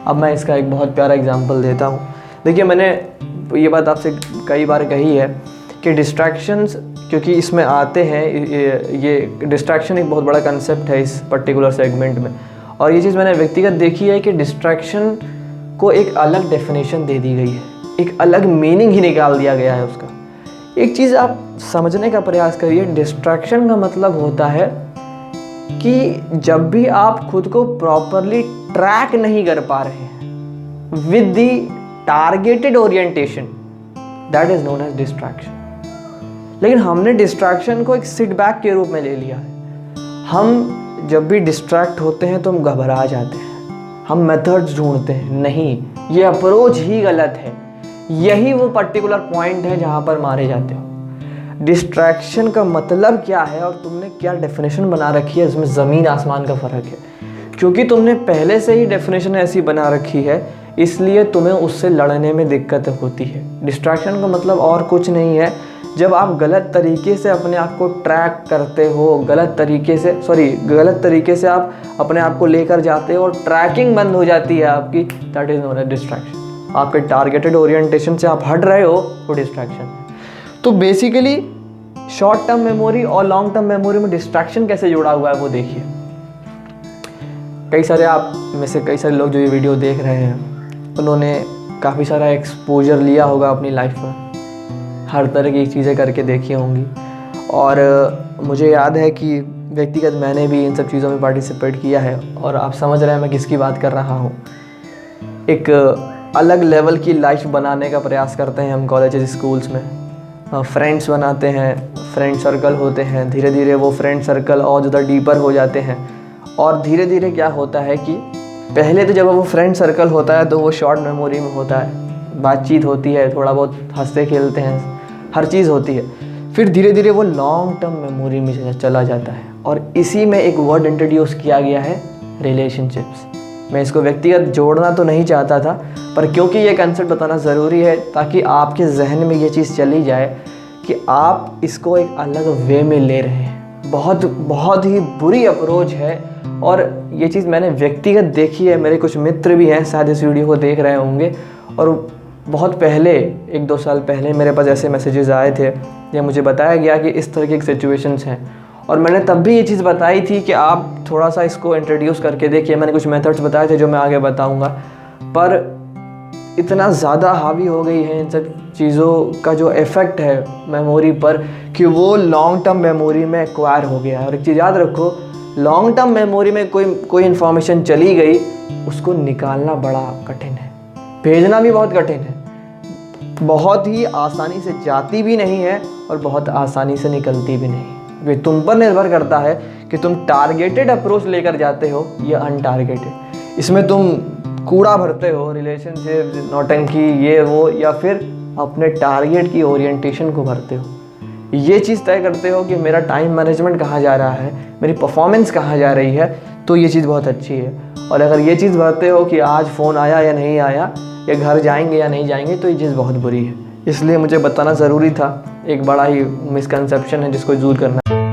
अब मैं इसका एक बहुत प्यारा एग्जांपल देता हूँ। देखिए, मैंने ये बात आपसे कई बार कही है कि डिस्ट्रैक्शंस क्योंकि इसमें आते हैं, ये डिस्ट्रैक्शन एक बहुत बड़ा कंसेप्ट है इस पर्टिकुलर सेगमेंट में। और ये चीज़ मैंने व्यक्तिगत देखी है कि डिस्ट्रैक्शन को एक अलग डेफिनेशन दे दी गई है, एक अलग मीनिंग ही निकाल दिया गया है उसका। एक चीज़ आप समझने का प्रयास करिए, डिस्ट्रैक्शन का मतलब होता है कि जब भी आप खुद को प्रॉपरली ट्रैक नहीं कर पा रहे हैं with the targeted orientation, that is known as distraction. लेकिन हमने डिस्ट्रैक्शन को एक सिट बैक के रूप में ले लिया है। हम जब भी डिस्ट्रैक्ट होते हैं तो हम घबरा जाते हैं, हम मेथड्स ढूंढते हैं, नहीं ये अप्रोच ही गलत है, यही वो पर्टिकुलर पॉइंट है जहाँ पर मारे जाते हो। डिस्ट्रैक्शन का मतलब क्या है और तुमने क्या डेफिनेशन बना रखी है, इसमें ज़मीन आसमान का फ़र्क है। क्योंकि तुमने पहले से ही डेफिनेशन ऐसी बना रखी है, इसलिए तुम्हें उससे लड़ने में दिक्कत होती है। डिस्ट्रैक्शन का मतलब और कुछ नहीं है, जब आप गलत तरीके से अपने आप को ट्रैक करते हो, गलत तरीके से आप अपने आप को लेकर जाते हो और ट्रैकिंग बंद हो जाती है आपकी, that is known as distraction. आपके टारगेटेड ओरिएंटेशन से आप हट रहे हो वो डिस्ट्रैक्शन है। तो बेसिकली शॉर्ट टर्म मेमोरी और लॉन्ग टर्म मेमोरी में डिस्ट्रैक्शन कैसे जुड़ा हुआ है वो देखिए। कई सारे आप में से कई सारे लोग जो ये वीडियो देख रहे हैं उन्होंने काफ़ी सारा एक्सपोजर लिया होगा अपनी लाइफ में, हर तरह की चीज़ें करके देखी होंगी। और मुझे याद है कि व्यक्तिगत मैंने भी इन सब चीज़ों में पार्टिसिपेट किया है और आप समझ रहे हैं मैं किसकी बात कर रहा हूँ। एक अलग लेवल की लाइफ बनाने का प्रयास करते हैं हम कॉलेजेस स्कूल्स में, फ्रेंड्स बनाते हैं, फ्रेंड सर्कल होते हैं, धीरे धीरे वो फ्रेंड सर्कल और ज़्यादा डीपर हो जाते हैं। और धीरे धीरे क्या होता है कि पहले तो जब वो फ्रेंड सर्कल होता है तो वो शॉर्ट मेमोरी में होता है, बातचीत होती है, थोड़ा बहुत हंसते खेलते हैं, हर चीज़ होती है। फिर धीरे धीरे वो लॉन्ग टर्म मेमोरी में चला जाता है और इसी में एक वर्ड इंट्रोड्यूस किया गया है, रिलेशनशिप्स। मैं इसको व्यक्तिगत जोड़ना तो नहीं चाहता था, पर क्योंकि ये कंसेप्ट बताना ज़रूरी है ताकि आपके जहन में ये चीज़ चली जाए कि आप इसको एक अलग वे में ले रहे हैं। बहुत ही बुरी अप्रोच है और ये चीज़ मैंने व्यक्तिगत देखी है। मेरे कुछ मित्र भी हैं, शायद इस वीडियो को देख रहे होंगे, और बहुत पहले 1-2 साल पहले मेरे पास ऐसे मैसेजेस आए थे या मुझे बताया गया कि इस तरह की सिचुएशंस हैं, और मैंने तब भी ये चीज़ बताई थी कि आप थोड़ा सा इसको इंट्रोड्यूस करके देखिए। मैंने कुछ मेथड्स बताए थे जो मैं आगे बताऊंगा, पर इतना ज़्यादा हावी हो गई है इन सब चीज़ों का जो इफ़ेक्ट है मेमोरी पर कि वो लॉन्ग टर्म मेमोरी में एक्वायर हो गया है। और एक चीज़ याद रखो, लॉन्ग टर्म मेमोरी में कोई इन्फॉर्मेशन चली गई, उसको निकालना बड़ा कठिन है, भेजना भी बहुत कठिन है, बहुत ही आसानी से जाती भी नहीं है और बहुत आसानी से निकलती भी नहीं। वे तुम पर निर्भर करता है कि तुम टारगेटेड अप्रोच लेकर जाते हो या अनटारगेटेड। इसमें तुम कूड़ा भरते हो, रिलेशनशिप, नौटंकी, ये वो, या फिर अपने टारगेट की ओरिएंटेशन को भरते हो। ये चीज़ तय करते हो कि मेरा टाइम मैनेजमेंट कहाँ जा रहा है, मेरी परफॉर्मेंस कहाँ जा रही है। तो ये चीज़ बहुत अच्छी है। और अगर ये चीज़ भरते हो कि आज फ़ोन आया या नहीं आया, या घर जाएंगे या नहीं जाएंगे, तो ये चीज़ बहुत बुरी है। इसलिए मुझे बताना ज़रूरी था, एक बड़ा ही मिसकंसेप्शन है जिसको दूर करना।